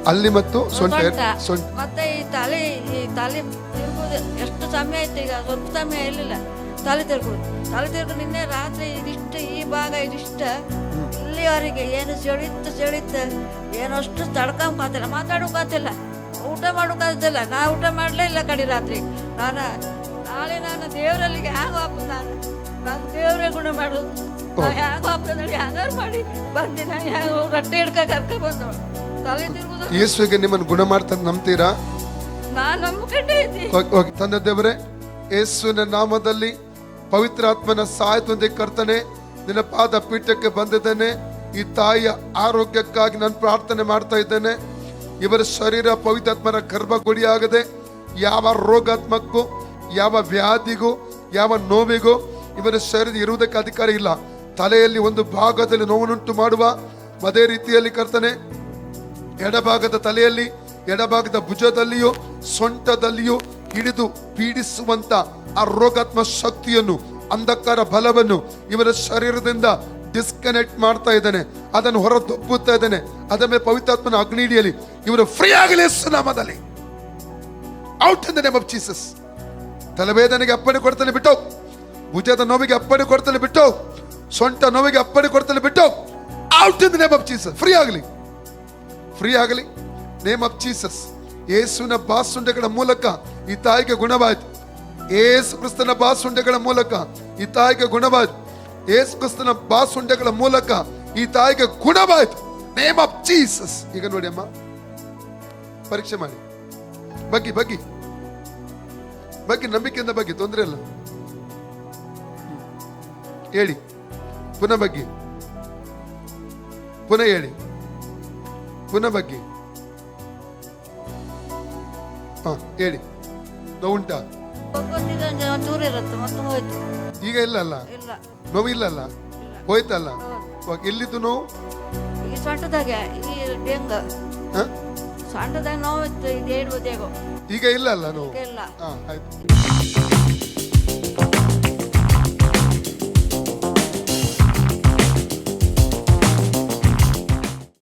ಅಲ್ಲಿ ಮತ್ತು ಸೊಂಟ ಸೊಂಟ ಮತ್ತೆ ಈ ತಲೆ ತಿರುಗುದು ಎಷ್ಟು ಸಮಯ ಆಯ್ತು, ಈಗ ಸ್ವಲ್ಪ ಸಮಯ ಇರಲಿಲ್ಲ. ತಲೆ ತಿರುಗುದು ನಿನ್ನೆ ರಾತ್ರಿ ಇದಿಷ್ಟು, ಈ ಭಾಗ ಇದಿಷ್ಟ ಇಲ್ಲಿವರೆಗೆ ಏನು ಸೆಳಿತ ಏನಷ್ಟು ತಡ್ಕೊಂಬತ್ತಿಲ್ಲ, ಮಾತಾಡೋಕಾತಿಲ್ಲ, ಊಟ ಮಾಡೋಕಾಗ್ತಿಲ್ಲ. ನಾ ಊಟ ಮಾಡಲೇ ಇಲ್ಲ ಕಡೆ ರಾತ್ರಿ. ನಾನು ದೇವರಲ್ಲಿಗೆ ಹ್ಯಾಂಗ ಹಾಕೋದು, ನಾನು ದೇವರೇ ಗುಣ ಮಾಡೋದು. ನಾ ಹ್ಯಾಂಗ ಹಾಕೋದು ಹ್ಯಾಂಗಾರು ಮಾಡಿ ಬಂದು ನಾನು ಹ್ಯಾಂಗ ರೊಟ್ಟೆ ಹಿಡ್ಕ ಕರ್ಕ ಬಂದವಳು. ತಲೆ ತಿರುಗುದು. ಯೇಸುವಿಗೆ ನಿಮ್ಮನ್ನು ಗುಣ ಮಾಡ್ತಾನೆ ನಂಬ್ತೀರಾ? ನಾನು ನಂಬಿಕೊಂಡೇ ಇದ್ದೀನಿ. ಓಕೆ ತಂದೆ ದೇವರೇ, ಯೇಸುವಿನ ನಾಮದಲ್ಲಿ ಪವಿತ್ರಾತ್ಮನ ಸಹಾಯದೊಂದಿಗೆ ಕರ್ತನೆ ನಿನ್ನ ಪಾದ ಪೀಠಕ್ಕೆ ಬಂದಿದ್ದೇನೆ. ಈ ತಾಯಿಯ ಆರೋಗ್ಯಕ್ಕಾಗಿ ನಾನು ಪ್ರಾರ್ಥನೆ ಮಾಡ್ತಾ ಇದ್ದೇನೆ. ಇವರ ಶರೀರ ಪವಿತ್ರಾತ್ಮನ ಗರ್ಭಗುಡಿಯಾಗದೆ ಯಾವ ರೋಗಾತ್ಮಕ್ಕೂ, ಯಾವ ವ್ಯಾಧಿಗೂ, ಯಾವ ನೋವಿಗೂ ಇವರ ಶರೀರ ಇರುವುದಕ್ಕೆ ಅಧಿಕಾರ ಇಲ್ಲ. ತಲೆಯಲ್ಲಿ ಒಂದು ಭಾಗದಲ್ಲಿ ನೋವನ್ನುಂಟು ಮಾಡುವ ಅದೇ ರೀತಿಯಲ್ಲಿ ಕರ್ತನೆ ಎಡಭಾಗದ ತಲೆಯಲ್ಲಿ, ಎಡಭಾಗದ ಭುಜದಲ್ಲಿಯೂ ಸೊಂಟದಲ್ಲಿಯೂ ಹಿಡಿದು ಪೀಡಿಸುವಂತ ಆ ರೋಗಾತ್ಮ ಶಕ್ತಿಯನ್ನು, ಅಂಧಕಾರ ಬಲವನ್ನು ಇವರ ಶರೀರದಿಂದ ಡಿಸ್ಕನೆಕ್ಟ್ ಮಾಡ್ತಾ ಇದ್ದಾನೆ, ಅದನ್ನು ಹೊರದೊಬ್ಬುತ್ತಾ ಇದ್ದಾನೆ. ಅದರ ಪವಿತ್ರಾತ್ಮನ ಅಗ್ನಿಡಿಯಲ್ಲಿ ಇವರು ಫ್ರೀ ಆಗಲಿ ನಾಮದಲ್ಲಿ. Out in the name of Jesus. ತಲೆವೇದನೆಗೆ ಅಪ್ಪಣೆ ಕೊಡ್ತಾನೆ ಬಿಟ್ಟು, ಭುಜದ ನೋವಿಗೆ ಅಪ್ಪಣೆ ಕೊಡ್ತಾನೆ ಬಿಟ್ಟು, ಸೊಂಟ ನೋವಿಗೆ ಅಪ್ಪಣೆ ಕೊಡ್ತಾನೆ ಬಿಟ್ಟು, out in the name of Jesus. Free ಆಗಲಿ ನೇಮ್ ಆಫ್ ಜೀಸಸ್. ಯೇಸುವಿನ ಬಾಸುಂಡೆಗಳ ಮೂಲಕ ಈ ತಾಯಿಗೆ ಗುಣವಾಯಿತು. ಯೇಸು ಕ್ರಿಸ್ತನ ಬಾಸುಂಡೆಗಳ ಮೂಲಕ ಈ ತಾಯಿಗೆ ಗುಣವಾಯಿತು. ಯೇಸು ಕ್ರಿಸ್ತನ ಬಾಸುಂಡೆಗಳ ಮೂಲಕ ಈ ತಾಯಿಗೆ ಗುಣವಾಯಿತು. Name of Jesus. ಈಗ ನೋಡಿ ಅಮ್ಮ, ಪರೀಕ್ಷೆ ಮಾಡಿ, ಬಗ್ಗಿ ನಂಬಿಕೆಯಿಂದ ಬಗ್ಗೆ, ತೊಂದರೆ ಇಲ್ಲ. ಹೇಳಿ, ಪುನಃ ಬಗ್ಗಿ, ಪುನಃ ಹೇಳಿ, ಪುನಃ ಬಗ್ಗೆ. ಹೇಳಿ, ನೋವುಂಟಾ? ಚೂರು ಇರುತ್ತೆ, ಮತ್ತೆ ಹೋಯ್ತು. ಈಗ ಇಲ್ಲ ಅಲ್ಲ, ಇಲ್ಲ, ನೋವು ಇಲ್ಲ, ಹೋಯ್ತಲ್ಲ. ಎಲ್ಲಿದ್ದು ನೋವು? ಈ ಸೊಂಟದಾಗ, ಈ ಬೆಂಗ ಸೊಂಟದಾಗ ನೋವು ಇತ್ತು. ಇದು ಹೇಳ್ಬೋದೇಗೋ. ಈಗ ಇಲ್ಲ ಅಲ್ಲ ನೋವು? ಇಲ್ಲ. ಆಯ್ತು.